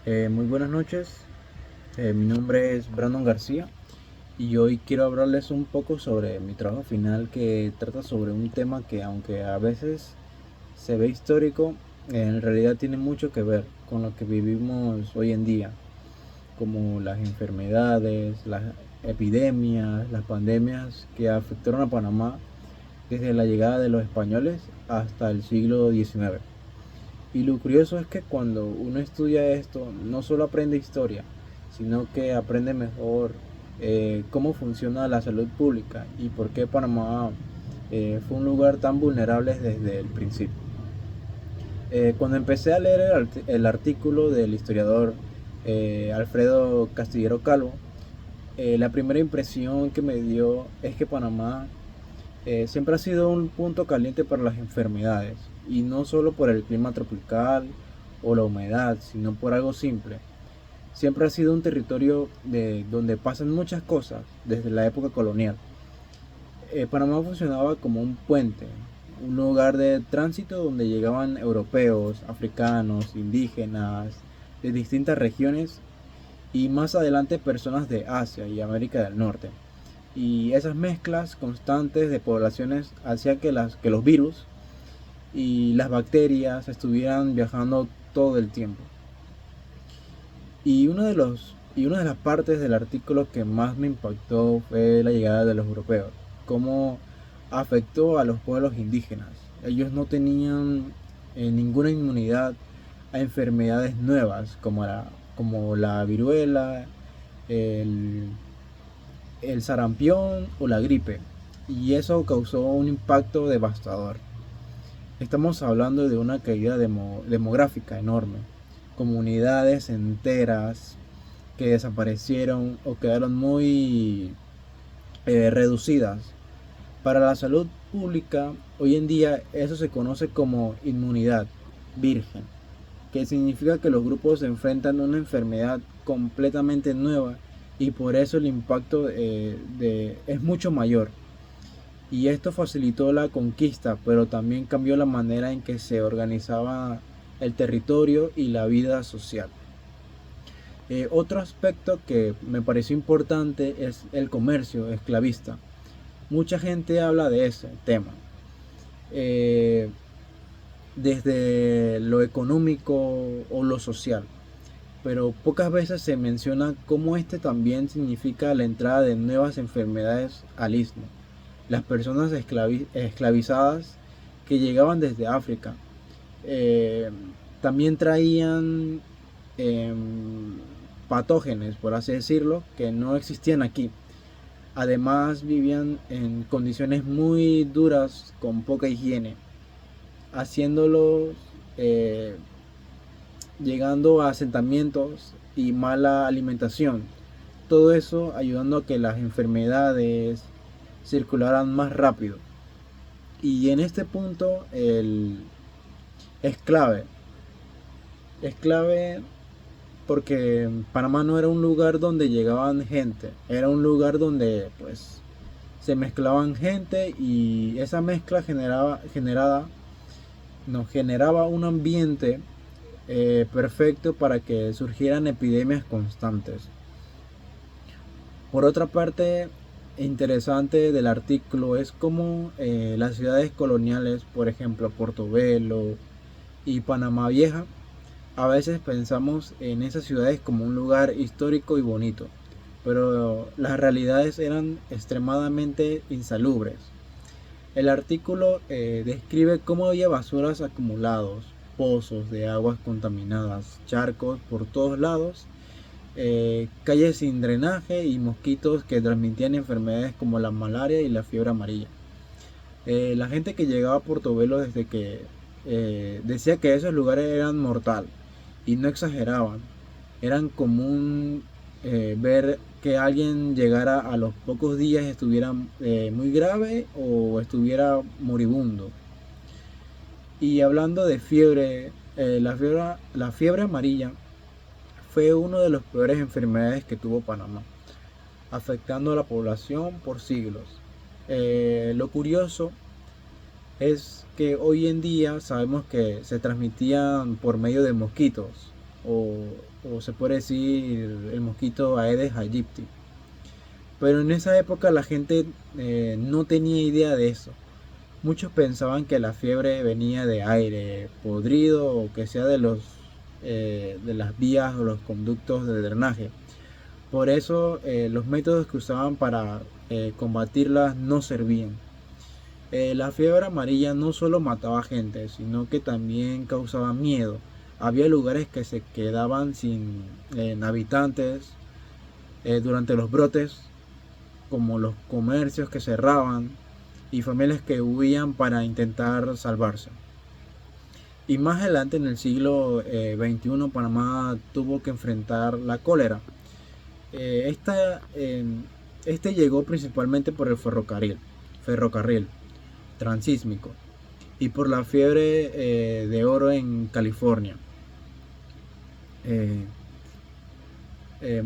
Muy buenas noches, mi nombre es Brandon García y hoy quiero hablarles un poco sobre mi trabajo final que trata sobre un tema que aunque a veces se ve histórico, en realidad tiene mucho que ver con lo que vivimos hoy en día, como las enfermedades, las epidemias, las pandemias que afectaron a Panamá desde la llegada de los españoles hasta el siglo XIX. Y lo curioso es que cuando uno estudia esto, no solo aprende historia, sino que aprende mejor cómo funciona la salud pública y por qué Panamá fue un lugar tan vulnerable desde el principio. Cuando empecé a leer el artículo del historiador Alfredo Castillero Calvo, la primera impresión que me dio es que Panamá siempre ha sido un punto caliente para las enfermedades, y no solo por el clima tropical o la humedad, sino por algo simple. Siempre ha sido un territorio donde pasan muchas cosas desde la época colonial. Panamá funcionaba como un puente, un lugar de tránsito donde llegaban europeos, africanos, indígenas de distintas regiones y más adelante personas de Asia y América del Norte. Y esas mezclas constantes de poblaciones hacían que los virus y las bacterias estuvieran viajando todo el tiempo. Y una de las partes del artículo que más me impactó fue la llegada de los europeos, cómo afectó a los pueblos indígenas. Ellos no tenían ninguna inmunidad a enfermedades nuevas como la viruela, el, el sarampión o la gripe, y eso causó un impacto devastador. Estamos hablando de una caída demográfica enorme, comunidades enteras que desaparecieron o quedaron muy reducidas. Para la salud pública, hoy en día eso se conoce como inmunidad virgen, que significa que los grupos se enfrentan a una enfermedad completamente nueva y por eso el impacto es mucho mayor. Y esto facilitó la conquista, pero también cambió la manera en que se organizaba el territorio y la vida social. Otro aspecto que me pareció importante es el comercio esclavista. Mucha gente habla de ese tema, eh, desde lo económico o lo social, pero pocas veces se menciona cómo este también significa la entrada de nuevas enfermedades al istmo. Las personas esclavizadas que llegaban desde África eh, también traían eh, patógenos, por así decirlo, que no existían aquí. Además vivían en condiciones muy duras con poca higiene, haciéndolos eh, llegando a asentamientos y mala alimentación. Todo eso ayudando a que las enfermedades circularan más rápido. Y en este punto es clave. Es clave porque Panamá no era un lugar donde llegaban gente, era un lugar donde pues se mezclaban gente y esa mezcla nos generaba un ambiente perfecto para que surgieran epidemias constantes. Por otra parte, interesante del artículo es cómo las ciudades coloniales, por ejemplo Portobelo y Panamá Vieja, a veces pensamos en esas ciudades como un lugar histórico y bonito, pero las realidades eran extremadamente insalubres. El artículo describe cómo había basuras acumulados, pozos de aguas contaminadas, charcos por todos lados, calles sin drenaje y mosquitos que transmitían enfermedades como la malaria y la fiebre amarilla. La gente que llegaba a Portobelo desde que decía que esos lugares eran mortal y no exageraban. Eran común ver que alguien llegara a los pocos días y estuviera muy grave o estuviera moribundo. Y hablando de fiebre, la fiebre amarilla fue una de las peores enfermedades que tuvo Panamá, afectando a la población por siglos. Lo curioso es que hoy en día sabemos que se transmitían por medio de mosquitos o, o se puede decir el mosquito Aedes aegypti. Pero en esa época la gente no tenía idea de eso. Muchos pensaban que la fiebre venía de aire podrido o que sea de las vías o los conductos de drenaje. Por eso los métodos que usaban para combatirlas no servían. La fiebre amarilla no solo mataba gente, sino que también causaba miedo. Había lugares que se quedaban sin habitantes durante los brotes, como los comercios que cerraban y familias que huían para intentar salvarse. Y más adelante en el siglo XXI Panamá tuvo que enfrentar la cólera. Este llegó principalmente por el ferrocarril transísmico y por la fiebre de oro en California. Eh, eh,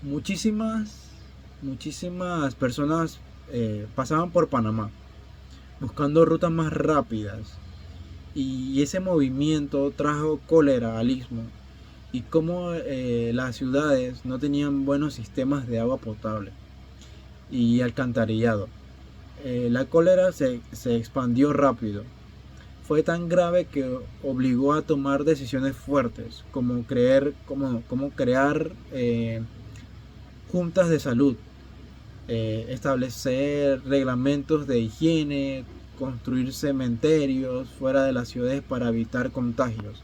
muchísimas, muchísimas personas pasaban por Panamá buscando rutas más rápidas y ese movimiento trajo cólera al istmo y como las ciudades no tenían buenos sistemas de agua potable y alcantarillado. La cólera se expandió rápido. Fue tan grave que obligó a tomar decisiones fuertes, como crear juntas de salud, establecer reglamentos de higiene, construir cementerios fuera de las ciudades para evitar contagios.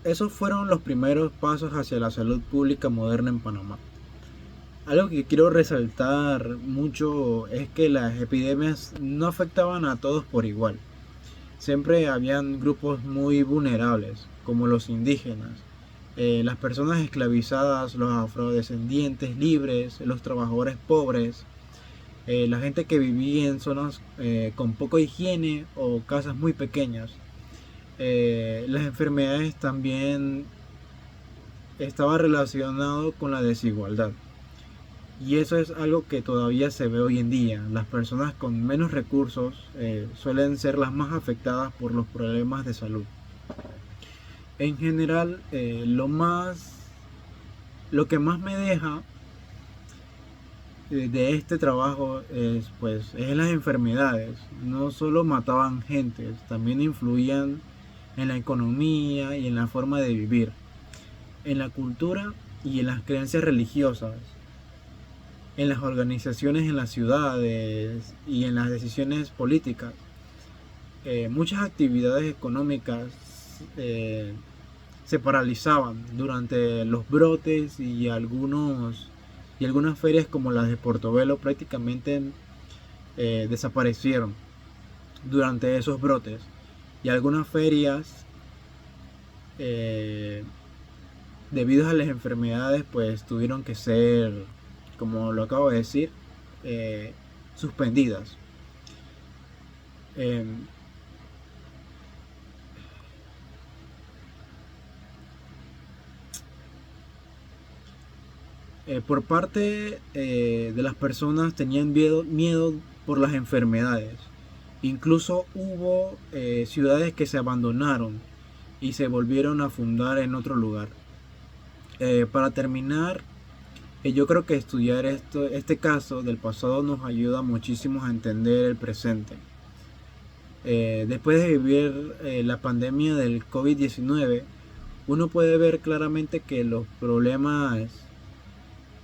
Esos fueron los primeros pasos hacia la salud pública moderna en Panamá. Algo que quiero resaltar mucho es que las epidemias no afectaban a todos por igual. Siempre habían grupos muy vulnerables, como los indígenas, las personas esclavizadas, los afrodescendientes libres, los trabajadores pobres, la gente que vivía en zonas con poca higiene o casas muy pequeñas. Las enfermedades también estaban relacionadas con la desigualdad. Y eso es algo que todavía se ve hoy en día. Las personas con menos recursos suelen ser las más afectadas por los problemas de salud. En general, lo que más me deja de este trabajo es las enfermedades. No solo mataban gente, también influían en la economía y en la forma de vivir, en la cultura y en las creencias religiosas, en las organizaciones en las ciudades y en las decisiones políticas. Muchas actividades económicas se paralizaban durante los brotes y algunas ferias como las de Portobelo prácticamente desaparecieron durante esos brotes y algunas ferias debido a las enfermedades pues tuvieron que ser, como lo acabo de decir, suspendidas. Por parte de las personas tenían miedo por las enfermedades. Incluso hubo ciudades que se abandonaron y se volvieron a fundar en otro lugar. Para terminar, yo creo que estudiar este caso del pasado nos ayuda muchísimo a entender el presente. Después de vivir la pandemia del COVID-19, uno puede ver claramente que los problemas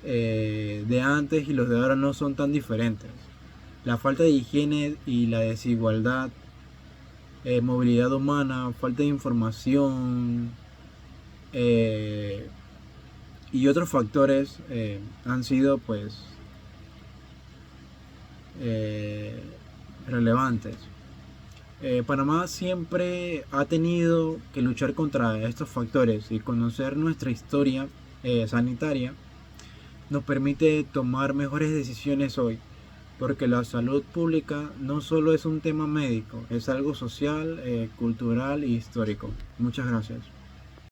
de antes y los de ahora no son tan diferentes. La falta de higiene y la desigualdad, movilidad humana, falta de información y otros factores han sido pues relevantes. Panamá siempre ha tenido que luchar contra estos factores y conocer nuestra historia sanitaria nos permite tomar mejores decisiones hoy, porque la salud pública no solo es un tema médico, es algo social, cultural y histórico. Muchas gracias.